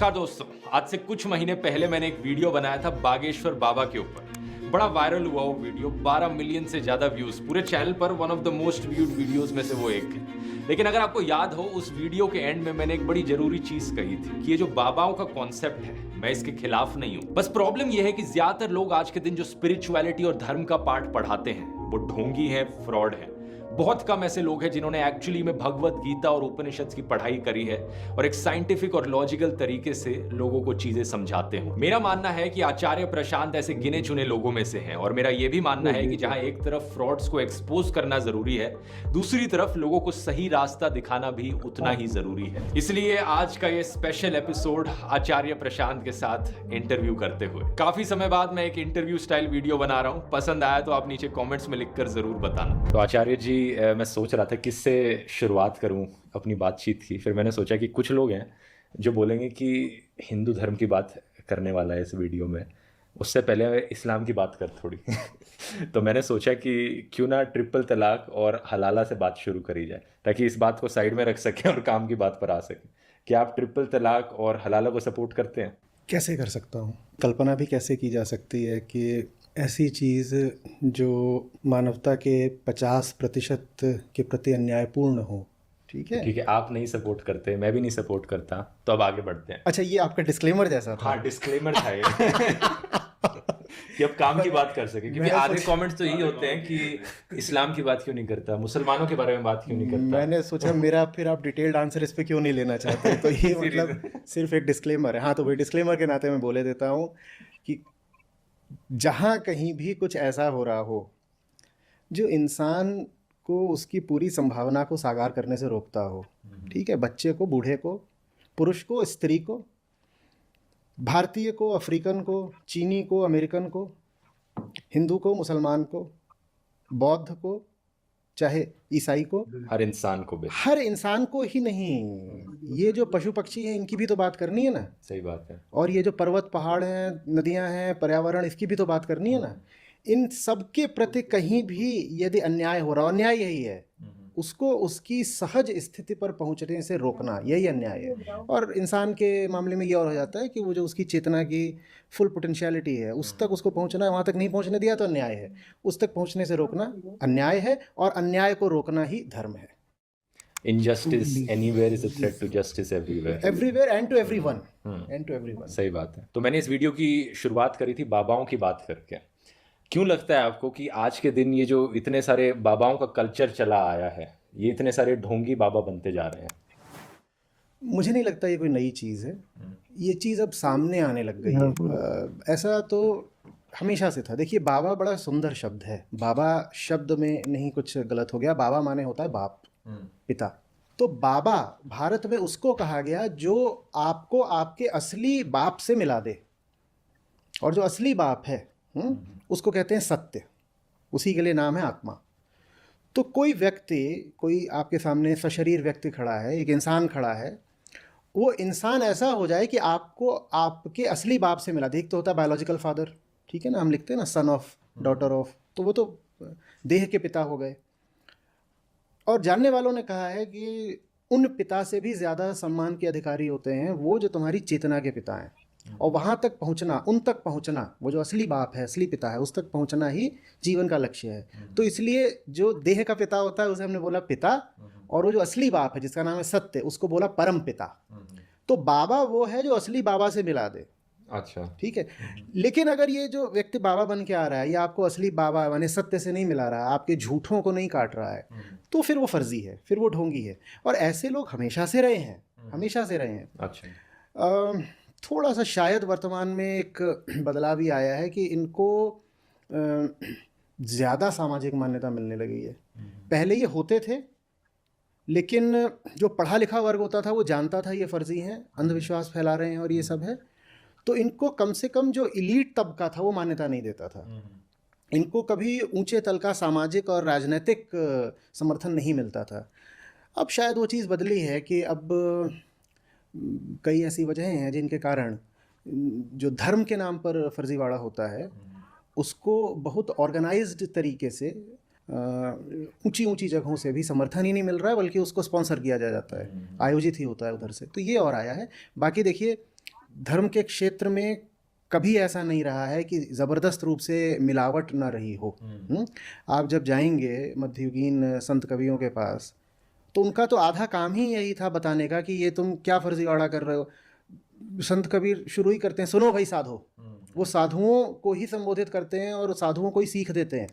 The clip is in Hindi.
नमस्कार दोस्तों, आज से कुछ महीने पहले मैंने एक वीडियो बनाया था बागेश्वर बाबा के ऊपर। बड़ा वायरल हुआ वो वीडियो, 12 मिलियन से ज्यादा व्यूज, पूरे चैनल पर one of the most viewed videos में से वो एक है। लेकिन अगर आपको याद हो, उस वीडियो के एंड में मैंने एक बड़ी जरूरी चीज कही थी कि ये जो बाबाओं का कॉन्सेप्ट है, मैं इसके खिलाफ नहीं हूं। बस प्रॉब्लम यह है कि ज्यादातर लोग आज के दिन जो स्पिरिचुअलिटी और धर्म का पाठ पढ़ाते हैं वो ढोंगी है, फ्रॉड है। बहुत कम ऐसे लोग हैं जिन्होंने एक्चुअली में भगवत गीता और उपनिषद की पढ़ाई करी है और एक साइंटिफिक और लॉजिकल तरीके से लोगों को चीजें समझाते हो। मेरा मानना है कि आचार्य प्रशांत ऐसे गिने चुने लोगों में से हैं और मेरा यह भी मानना है कि जहां एक तरफ फ्रॉड्स को एक्सपोज करना जरूरी है, दूसरी तरफ लोगों को सही रास्ता दिखाना भी उतना ही जरूरी है। इसलिए आज का ये स्पेशल एपिसोड आचार्य प्रशांत के साथ इंटरव्यू करते हुए। काफी समय बाद मैं एक इंटरव्यू स्टाइल वीडियो बना रहा हूं। पसंद आया तो आप नीचे कॉमेंट्स में लिखकर जरूर बताना। तो आचार्य जी, मैं सोच रहा था किससे शुरुआत करूं अपनी बातचीत की। फिर मैंने सोचा कि कुछ लोग हैं जो बोलेंगे कि हिंदू धर्म की बात करने वाला है इस वीडियो में, उससे पहले इस्लाम की बात कर थोड़ी। तो मैंने सोचा कि क्यों ना ट्रिपल तलाक और हलाला से बात शुरू करी जाए, ताकि इस बात को साइड में रख सकें और काम की बात पर आ सकें। क्या आप ट्रिपल तलाक और हलाला को सपोर्ट करते हैं? कैसे कर सकता हूँ। कल्पना भी कैसे की जा सकती है कि ऐसी चीज़ जो मानवता के 50% के प्रति अन्यायपूर्ण हो। ठीक है, आप नहीं सपोर्ट करते, मैं भी नहीं सपोर्ट करता, तो अब आगे बढ़ते हैं। अच्छा, ये आपका डिस्क्लेमर जैसा था। हाँ, डिस्क्लेमर था ये। कि अब काम की बात कर सके, क्योंकि आधे कमेंट्स तो यही होते हैं कि इस्लाम की बात क्यों नहीं करता, मुसलमानों के बारे में बात क्यों नहीं करता। मैंने सोचा मेरा फिर आप डिटेल्ड आंसर इस पे क्यों नहीं लेना चाहते, तो ये मतलब सिर्फ एक डिस्क्लेमर है। हाँ, तो वही डिस्क्लेमर के नाते मैं बोले देता हूँ कि जहाँ कहीं भी कुछ ऐसा हो रहा हो जो इंसान को उसकी पूरी संभावना को साकार करने से रोकता हो, ठीक है, बच्चे को, बूढ़े को, पुरुष को, स्त्री को, भारतीय को, अफ्रीकन को, चीनी को, अमेरिकन को, हिंदू को, मुसलमान को, बौद्ध को, चाहे ईसाई को, हर इंसान को, हर इंसान को ही नहीं, ये जो पशु पक्षी हैं इनकी भी तो बात करनी है ना। सही बात है। और ये जो पर्वत पहाड़ हैं, नदियां हैं, पर्यावरण, इसकी भी तो बात करनी है ना। इन सब के प्रति कहीं भी यदि अन्याय हो रहा, अन्याय यही है, उसको उसकी सहज स्थिति पर पहुंचने से रोकना, यही अन्याय है। और इंसान के मामले में ये और हो जाता है कि वो जो उसकी चेतना की फुल पोटेंशियलिटी है उस तक उसको पहुंचना है, वहाँ तक नहीं पहुंचने दिया तो अन्याय है। उस तक पहुंचने से रोकना अन्याय है, और अन्याय को रोकना ही धर्म है। Injustice anywhere is a threat to justice everywhere. Everywhere and to everyone. And to everyone. सही बात है। तो मैंने इस वीडियो की शुरुआत करी थी बाबाओं की बात करके। क्यों लगता है आपको कि आज के दिन ये जो इतने सारे बाबाओं का कल्चर चला आया है, ये इतने सारे ढोंगी बाबा बनते जा रहे हैं? मुझे नहीं लगता ये कोई नई चीज़ है। ये चीज़ अब सामने आने लग गई है। ऐसा तो हमेशा से था। देखिए, बाबा बड़ा सुंदर शब्द है। बाबा शब्द में नहीं कुछ गलत हो गया। बाबा माने होता है बाप, पिता। तो बाबा भारत में उसको कहा गया जो आपको आपके असली बाप से मिला दे, और जो असली बाप है उसको कहते हैं सत्य। उसी के लिए नाम है आत्मा। तो कोई व्यक्ति, कोई आपके सामने सशरीर व्यक्ति खड़ा है, एक इंसान खड़ा है, वो इंसान ऐसा हो जाए कि आपको आपके असली बाप से मिला दे। एक तो होता है बायोलॉजिकल फादर, ठीक है ना, हम लिखते हैं ना सन ऑफ, डॉटर ऑफ, तो वो तो देह के पिता हो गए। और जानने वालों ने कहा है कि उन पिता से भी ज़्यादा सम्मान के अधिकारी होते हैं वो जो तुम्हारी चेतना के पिता हैं। और वहाँ तक पहुँचना, उन तक पहुँचना, वो जो असली बाप है, असली पिता है, उस तक पहुँचना ही जीवन का लक्ष्य है। तो इसलिए जो देह का पिता होता है उसे हमने बोला पिता, और वो जो असली बाप है जिसका नाम है सत्य, उसको बोला परम पिता। तो बाबा वो है जो असली बाबा से मिला दे। अच्छा, ठीक है। लेकिन अगर ये जो व्यक्ति बाबा बन के आ रहा है, ये आपको असली बाबा माने सत्य से नहीं मिला रहा है, आपके झूठों को नहीं काट रहा है, तो फिर वो फर्जी है, फिर वो ढोंगी है। और ऐसे लोग हमेशा से रहे हैं, हमेशा से रहे हैं। अच्छा। थोड़ा सा शायद वर्तमान में एक बदलाव भी आया है कि इनको ज़्यादा सामाजिक मान्यता मिलने लगी है। पहले ये होते थे, लेकिन जो पढ़ा लिखा वर्ग होता था वो जानता था ये फर्जी हैं, अंधविश्वास फैला रहे हैं और ये सब है। तो इनको कम से कम जो इलीट तबका था वो मान्यता नहीं देता था। इनको कभी ऊंचे तल का सामाजिक और राजनीतिक समर्थन नहीं मिलता था। अब शायद वो चीज़ बदली है कि अब कई ऐसी वजहें हैं जिनके कारण जो धर्म के नाम पर फर्जीवाड़ा होता है उसको बहुत ऑर्गेनाइज्ड तरीके से ऊंची ऊंची जगहों से भी समर्थन ही नहीं मिल रहा है, बल्कि उसको स्पॉन्सर किया जाता है, आयोजित ही होता है उधर से। तो ये और आया है। बाकी देखिए, धर्म के क्षेत्र में कभी ऐसा नहीं रहा है कि ज़बरदस्त रूप से मिलावट ना रही हो। आप जब जाएंगे मध्ययुगीन संत कवियों के पास, तो उनका तो आधा काम ही यही था बताने का कि ये तुम क्या फर्जीवाड़ा कर रहे हो। संत कबीर शुरू ही करते हैं, सुनो भाई साधो। वो साधुओं को ही संबोधित करते हैं और साधुओं को ही सीख देते हैं।